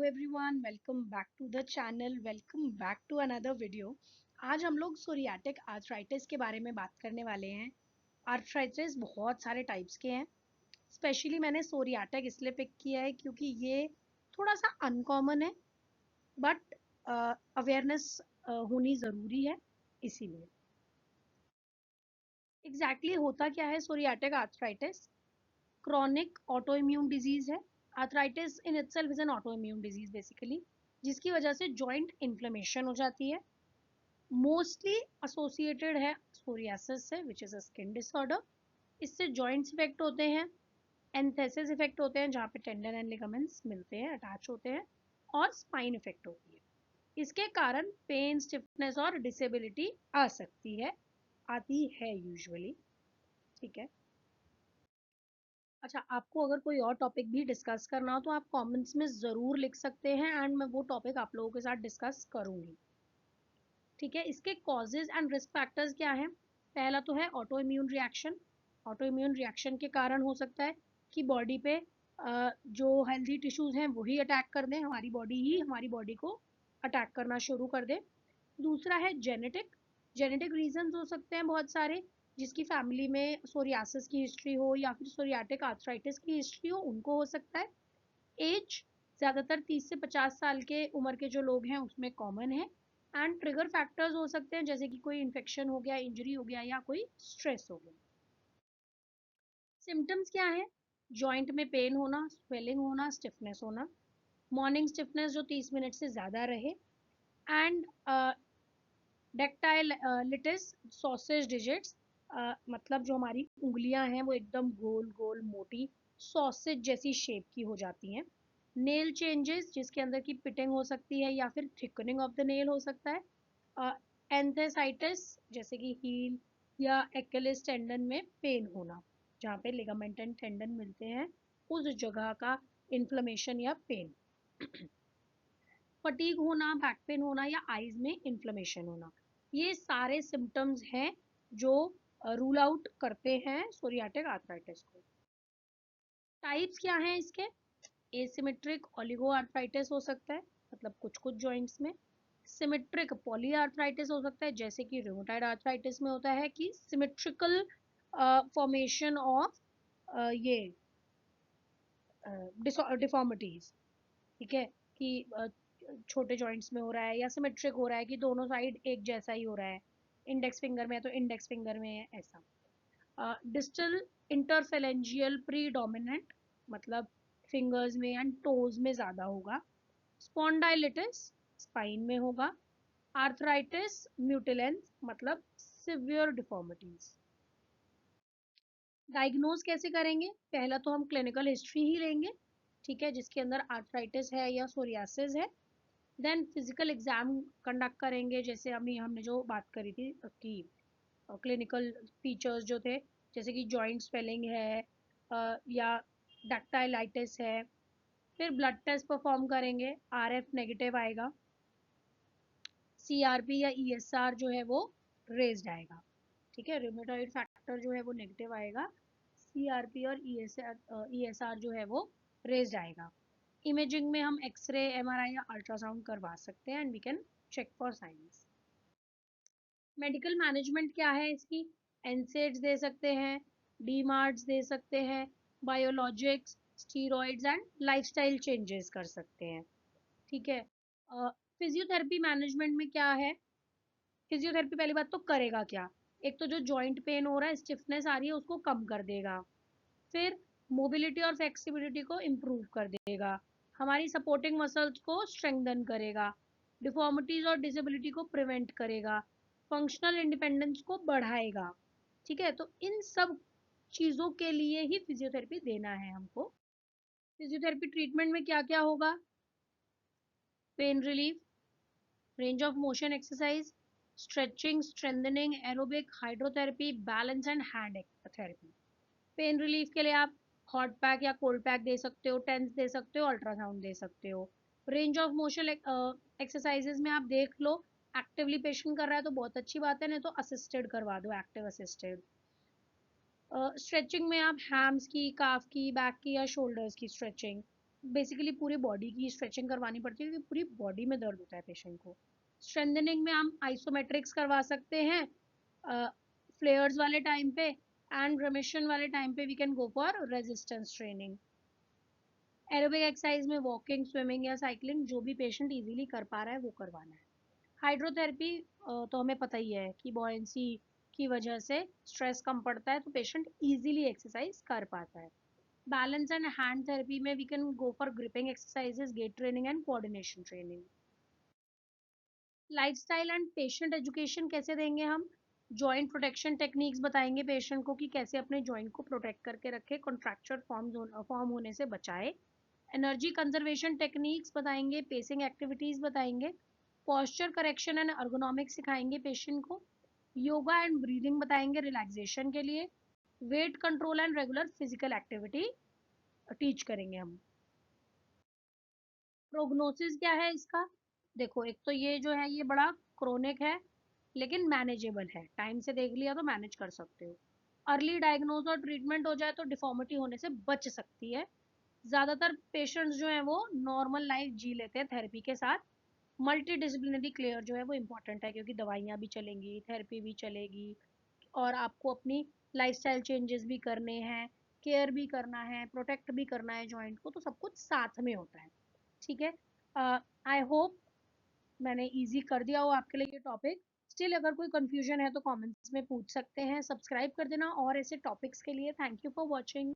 everyone, welcome back to the channel, welcome back to another video। आज हम लोग psoriatic arthritis के बारे में बात करने वाले हैं। आर्थराइटिस बहुत सारे टाइप्स के हैं। स्पेशली मैंने सोरियाटिक इसलिए पिक किया है क्योंकि ये थोड़ा सा अनकॉमन है, बट अवेयरनेस होनी ज़रूरी है, इसीलिए। एग्जैक्टली होता क्या है psoriatic arthritis? Chronic autoimmune disease है। Arthritis in itself is an autoimmune disease basically, जिसकी वजह से जॉइंट इन्फ्लेमेशन हो जाती है। मोस्टली एसोसिएटेड है सोरियासिस से, which is a skin disorder. इससे जॉइंट्स इफेक्ट होते हैं, एंथेसिस इफेक्ट होते हैं जहाँ पे टेंडन एंड लिगामेंट्स मिलते हैं, अटैच होते हैं, और स्पाइन इफेक्ट होती है। इसके कारण पेन, स्टिफनेस और डिसेबिलिटी आ सकती है, आती है यूजुअली। ठीक है। अच्छा, आपको अगर कोई और टॉपिक भी डिस्कस करना हो तो आप कमेंट्स में ज़रूर लिख सकते हैं, एंड मैं वो टॉपिक आप लोगों के साथ डिस्कस करूंगी। ठीक है। इसके कॉजेज एंड रिस्क फैक्टर्स क्या हैं? पहला तो है auto immune reaction. Auto immune reaction के कारण हो सकता है कि बॉडी पे जो हेल्दी टिश्यूज हैं वही अटैक कर दें, हमारी बॉडी ही हमारी बॉडी को अटैक करना शुरू कर दे। दूसरा है जेनेटिक। जेनेटिक रीजंस हो सकते हैं बहुत सारे, जिसकी फैमिली में सोरियासिस की हिस्ट्री हो या फिर सोरियाटिक आर्थराइटिस की हिस्ट्री हो, उनको हो सकता है। एज ज़्यादातर 30 से 50 साल के उम्र के जो लोग हैं उसमें कॉमन है। एंड ट्रिगर फैक्टर्स हो सकते हैं जैसे कि कोई इन्फेक्शन हो गया, इंजरी हो गया, या कोई स्ट्रेस हो गया। सिम्टम्स क्या है? जॉइंट में पेन होना, स्वेलिंग होना, स्टिफनेस होना। मॉर्निंग स्टिफनेस जो 30 मिनट से ज़्यादा रहे। एंड डेक्टाइलिटिस, सॉसेज डिजिट्स, मतलब जो हमारी उंगलियां हैं वो एकदम गोल गोल मोटी सॉसेज जैसी शेप की हो जाती हैं। नेल चेंजेस, जिसके अंदर की पिटिंग हो सकती है या फिर थिकनिंग ऑफ द नेल हो सकता है। एंथेसाइटिस, जैसे कि हील या एक्किलिस टेंडन में पेन होना, जहाँ पे लिगामेंट एंड टेंडन मिलते हैं उस जगह का इन्फ्लेमेशन या पेन। फटीग होना, बैक पेन होना, या आईज में इन्फ्लेमेशन होना, ये सारे सिम्टम्स हैं जो रूल आउट करते हैं सोरियाटिक आर्थराइटिस को। टाइप्स क्या हैं इसके? एसिमेट्रिक ओलिगो आर्थराइटिस हो सकता है, मतलब कुछ कुछ जॉइंट्स में। सिमेट्रिक पॉली आर्थराइटिस हो सकता है, जैसे कि रूमेटॉइड आर्थराइटिस में होता है कि सिमेट्रिकल फॉर्मेशन ऑफ ये डिफॉर्मिटीज। ठीक है, कि छोटे जॉइंट्स में हो रहा है या सिमेट्रिक हो रहा है कि दोनों साइड एक जैसा ही हो रहा है। इंडेक्स फिंगर में है तो इंडेक्स फिंगर में है, ऐसा। डिस्टल इंटरफेलेंजियल प्रीडोमिनेंट, मतलब फिंगर्स में एंड टोज में ज़्यादा होगा। स्पॉन्डाइलिटिस, स्पाइन में होगा। आर्थराइटिस म्यूटिलेंस, मतलब सिवियर डिफॉर्मिटीज। डायग्नोज कैसे करेंगे? पहला तो हम क्लिनिकल हिस्ट्री ही लेंगे, ठीक है, जिसके अंदर आर्थराइटिस है या सोरियासिस है। देन फिजिकल एग्जाम कंडक्ट करेंगे, जैसे हमने जो बात करी थी कि क्लिनिकल फीचर्स जो थे, जैसे कि जॉइंट स्वेलिंग है या डक्टाइलाइटिस है। फिर ब्लड टेस्ट परफॉर्म करेंगे, आरएफ नेगेटिव आएगा, सीआरपी या ईएसआर जो है वो रेज्ड आएगा। ठीक है, रूमेटॉइड फैक्टर जो है वो नेगेटिव आएगा, सीआरपी और ईएसआर जो है वो रेज्ड आएगा। इमेजिंग में हम एक्सरे, एमआरआई या अल्ट्रासाउंड करवा सकते हैं, and we can check for signs. Medical management क्या है इसकी? एनसेड्स दे सकते हैं, डीमार्ट्स दे सकते हैं, biologics, steroids and lifestyle changes कर सकते हैं। ठीक है। फिजियोथेरेपी मैनेजमेंट में क्या है? फिजियोथेरेपी पहली बात तो करेगा क्या? एक तो जो जॉइंट पेन हो रहा है, स्टिफनेस आ रही है, उसको कम कर देगा। फिर मोबिलिटी और फ्लेक्सिबिलिटी को इम्प्रूव कर देगा, हमारी सपोर्टिंग मसल्स को स्ट्रेंथन करेगा, डिफॉर्मिटीज और डिसेबिलिटी को प्रिवेंट करेगा, फंक्शनल इंडिपेंडेंस को बढ़ाएगा। ठीक है, तो इन सब चीज़ों के लिए ही फिजियोथेरेपी देना है हमको। फिजियोथेरेपी ट्रीटमेंट में क्या क्या होगा? Pain relief, range of motion exercise, stretching, strengthening, aerobic, hydrotherapy, balance and hand therapy. Pain relief के लिए आप हॉट पैक या कोल्ड पैक दे सकते हो, टेंस दे सकते हो, अल्ट्रासाउंड दे सकते हो। रेंज ऑफ मोशन एक्सरसाइजेज में आप देख लो, एक्टिवली पेशेंट कर रहा है तो बहुत अच्छी बात है, नहीं तो असिस्टेड करवा दो, एक्टिव असिस्टेड। स्ट्रेचिंग में आप हैम्स की, काफ की, बैक की या शोल्डर्स की स्ट्रेचिंग। बेसिकली पूरी बॉडी की स्ट्रेचिंग करवानी पड़ती है क्योंकि पूरी बॉडी में दर्द होता है पेशेंट को। स्ट्रेंथनिंग में हम आइसोमेट्रिक्स करवा सकते हैं फ्लेयर्स वाले टाइम पे, एंड रिमिशन वाले टाइम पे we can go for resistance training. Aerobic exercise में वॉकिंग, स्विमिंग या साइकिलिंग जो भी पेशेंट इजीली कर पा रहा है वो करवाना है। हाइड्रोथेरेपी तो हमें पता ही है कि बॉयंसी की वजह से स्ट्रेस कम पड़ता है तो पेशेंट इजीली एक्सरसाइज कर पाता है। बैलेंस एंड हैंड थेरेपी में we can go for gripping exercises, gait training and coordination training. Lifestyle and patient education कैसे देंगे हम? जॉइंट प्रोटेक्शन टेक्निक्स बताएंगे पेशेंट को कि कैसे अपने जॉइंट को प्रोटेक्ट करके रखे, कॉन्ट्रैक्चर फॉर्म होने से बचाए। एनर्जी कंजर्वेशन टेक्निक्स बताएंगे, पेसिंग एक्टिविटीज बताएंगे, पॉस्चर करेक्शन एंड अर्गोनॉमिक्स सिखाएंगे पेशेंट को, योगा एंड ब्रीदिंग बताएंगे रिलैक्सेशन के लिए, weight control and regular physical activity teach करेंगे हम। प्रोग्नोसिस क्या है इसका? देखो, एक तो ये जो है ये बड़ा क्रोनिक है लेकिन मैनेजेबल है, टाइम से देख लिया तो मैनेज कर सकते हो। अर्ली डायग्नोज और ट्रीटमेंट हो जाए तो डिफॉर्मिटी होने से बच सकती है। ज़्यादातर पेशेंट्स जो हैं वो नॉर्मल लाइफ जी लेते हैं थेरेपी के साथ। मल्टी डिसिप्लिनरी केयर जो है वो इम्पोर्टेंट है क्योंकि दवाइयाँ भी चलेंगी, थेरेपी भी चलेगी, और आपको अपनी लाइफस्टाइल चेंजेस भी करने हैं, केयर भी करना है, प्रोटेक्ट भी करना है जॉइंट को, तो सब कुछ साथ में होता है। ठीक है। आई होप मैंने इजी कर दिया हो आपके लिए ये टॉपिक। स्टिल अगर कोई कंफ्यूजन है तो कमेंट्स में पूछ सकते हैं। सब्सक्राइब कर देना और ऐसे टॉपिक्स के लिए। Thank you for watching.